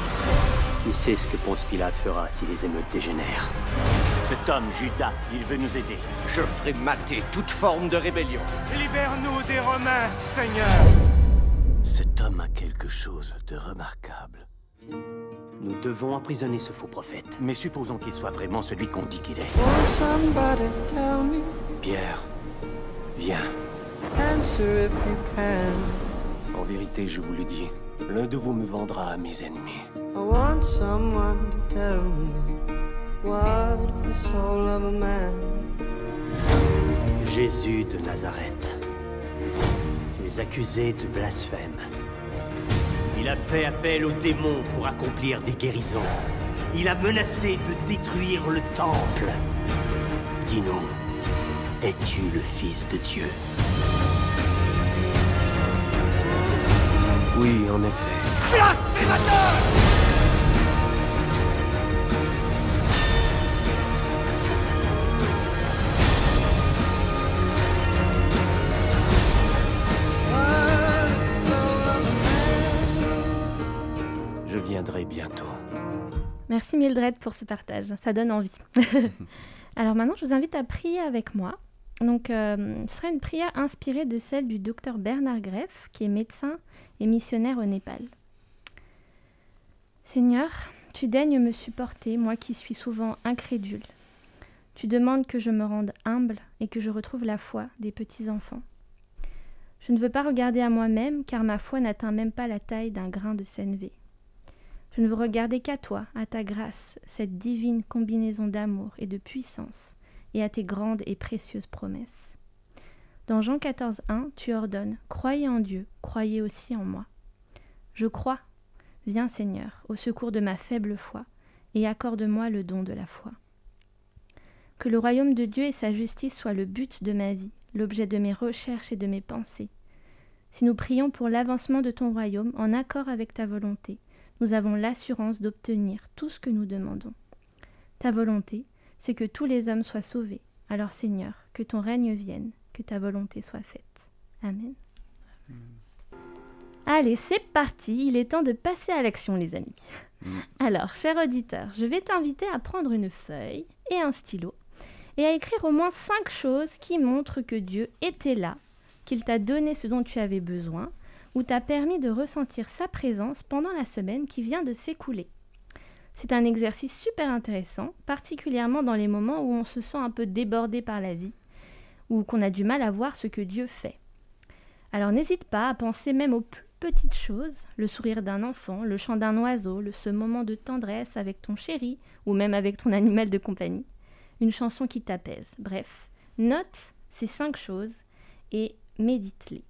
Il sait ce que Ponce Pilate fera si les émeutes dégénèrent. Cet homme, Judas, il veut nous aider. Je ferai mater toute forme de rébellion. Libère-nous des Romains, Seigneur. Cet homme a quelque chose de remarquable. Nous devons emprisonner ce faux prophète. Mais supposons qu'il soit vraiment celui qu'on dit qu'il est. Pierre, viens. En vérité, je vous le dis, l'un de vous me vendra à mes ennemis. Jésus de Nazareth. Tu es les accusés de blasphème. Il a fait appel aux démons pour accomplir des guérisons. Il a menacé de détruire le temple. Dis-nous, es-tu le Fils de Dieu? Oui, en effet. Blasphémateur! Je viendrai bientôt. Merci Mildred pour ce partage, ça donne envie. Alors maintenant, je vous invite à prier avec moi. Donc, ce sera une prière inspirée de celle du docteur Bernard Greff, qui est médecin et missionnaire au Népal. Seigneur, tu daignes me supporter, moi qui suis souvent incrédule. Tu demandes que je me rende humble et que je retrouve la foi des petits-enfants. Je ne veux pas regarder à moi-même, car ma foi n'atteint même pas la taille d'un grain de sénévé. Je ne veux regarder qu'à toi, à ta grâce, cette divine combinaison d'amour et de puissance, et à tes grandes et précieuses promesses. Dans Jean 14:1, tu ordonnes « Croyez en Dieu, croyez aussi en moi ». Je crois. Viens Seigneur, au secours de ma faible foi, et accorde-moi le don de la foi. Que le royaume de Dieu et sa justice soient le but de ma vie, l'objet de mes recherches et de mes pensées. Si nous prions pour l'avancement de ton royaume en accord avec ta volonté, nous avons l'assurance d'obtenir tout ce que nous demandons. Ta volonté, c'est que tous les hommes soient sauvés. Alors Seigneur, que ton règne vienne, que ta volonté soit faite. Amen. Allez, c'est parti, il est temps de passer à l'action les amis. Alors, cher auditeur, je vais t'inviter à prendre une feuille et un stylo et à écrire au moins 5 choses qui montrent que Dieu était là, qu'il t'a donné ce dont tu avais besoin, ou t'a permis de ressentir sa présence pendant la semaine qui vient de s'écouler. C'est un exercice super intéressant, particulièrement dans les moments où on se sent un peu débordé par la vie, ou qu'on a du mal à voir ce que Dieu fait. Alors n'hésite pas à penser même aux plus petites choses, le sourire d'un enfant, le chant d'un oiseau, ce moment de tendresse avec ton chéri, ou même avec ton animal de compagnie, une chanson qui t'apaise. Bref, note ces 5 choses et médite-les.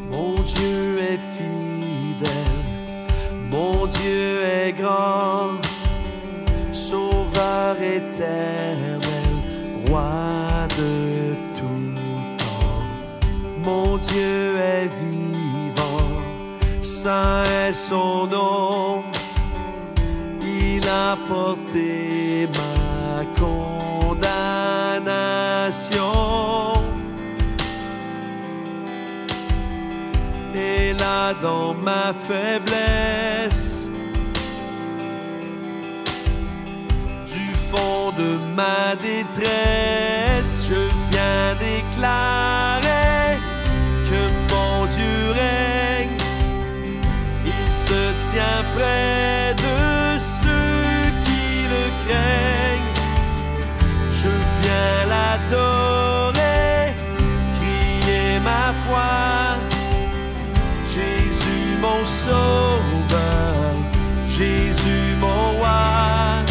Mon Dieu est fidèle, mon Dieu est grand, Sauveur éternel, Roi de tout temps. Mon Dieu est vivant, saint est son nom, il a porté ma condamnation. Et là dans ma faiblesse, du fond de ma détresse, je viens déclarer que mon Dieu règne. Il se tient près de ceux qui le craignent. Je viens l'adorer, crier ma foi. Jésus mon sauveur, Jésus mon roi.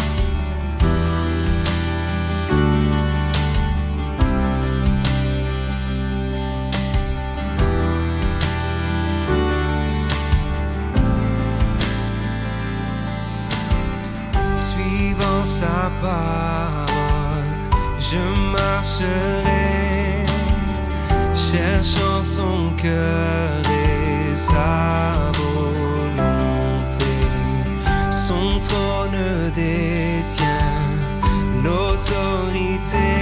Suivant sa parole, je marcherai, cherchant son cœur et sa volonté. Son trône détient l'autorité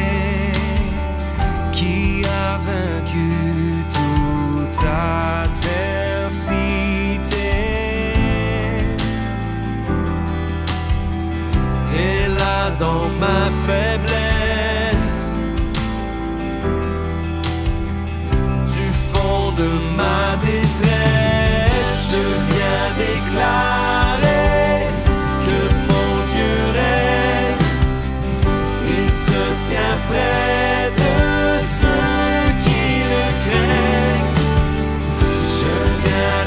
qui a vaincu toute adversité. Et là dans ma faiblesse, du fond de ma détresse, je viens déclarer que mon Dieu règne. Il se tient près de ceux qui le craignent. Je viens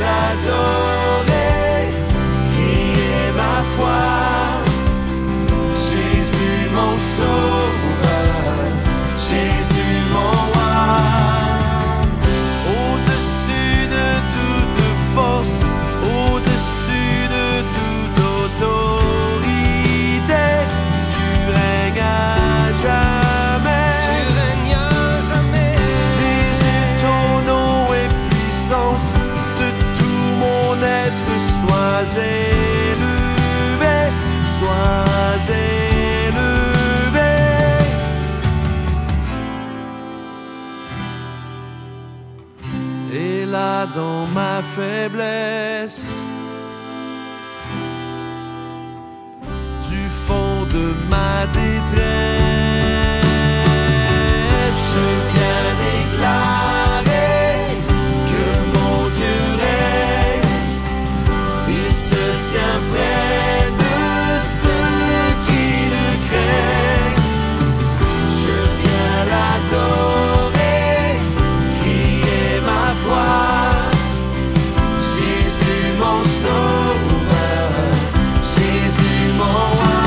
élevé, sois élevé. Et là dans ma faiblesse, du fond de ma détresse, je viens déclarer que mon Dieu règne. Il se tient près de ceux qui le craignent. Je viens l'adorer, crier ma foi. Jésus mon sauveur, Jésus mon roi.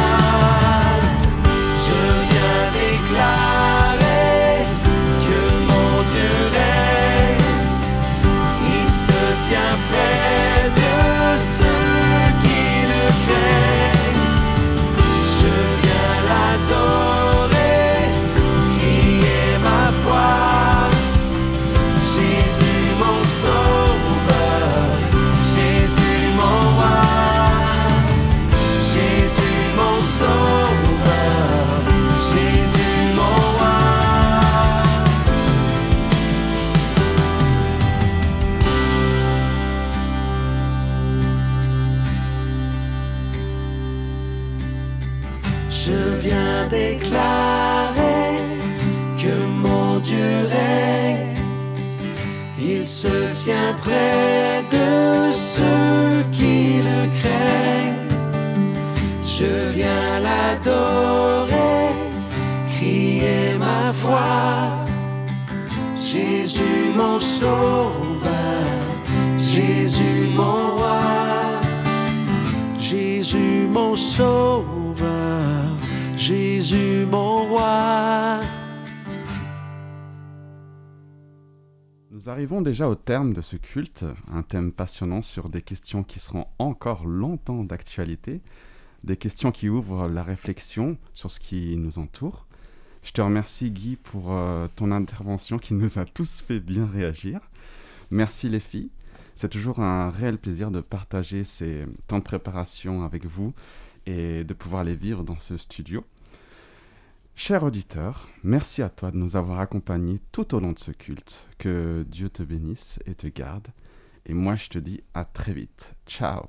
Je viens déclarer que mon Dieu règne. Il se tient près de ceux qui le craignent. Je viens l'adorer, crier ma foi. Jésus mon sauveur, Jésus mon roi. Jésus mon sauveur, Jésus mon roi. Je viens déclarer que mon Dieu règne. Il se tient près de ceux qui le craignent. Je viens l'adorer, crier ma foi. Jésus mon sauveur, Jésus mon roi. Jésus mon sauveur, Jésus mon roi. Nous arrivons déjà au terme de ce culte, un thème passionnant sur des questions qui seront encore longtemps d'actualité, des questions qui ouvrent la réflexion sur ce qui nous entoure. Je te remercie Guy pour ton intervention qui nous a tous fait bien réagir. Merci les filles, c'est toujours un réel plaisir de partager ces temps de préparation avec vous et de pouvoir les vivre dans ce studio. Cher auditeur, merci à toi de nous avoir accompagnés tout au long de ce culte. Que Dieu te bénisse et te garde. Et moi, je te dis à très vite. Ciao.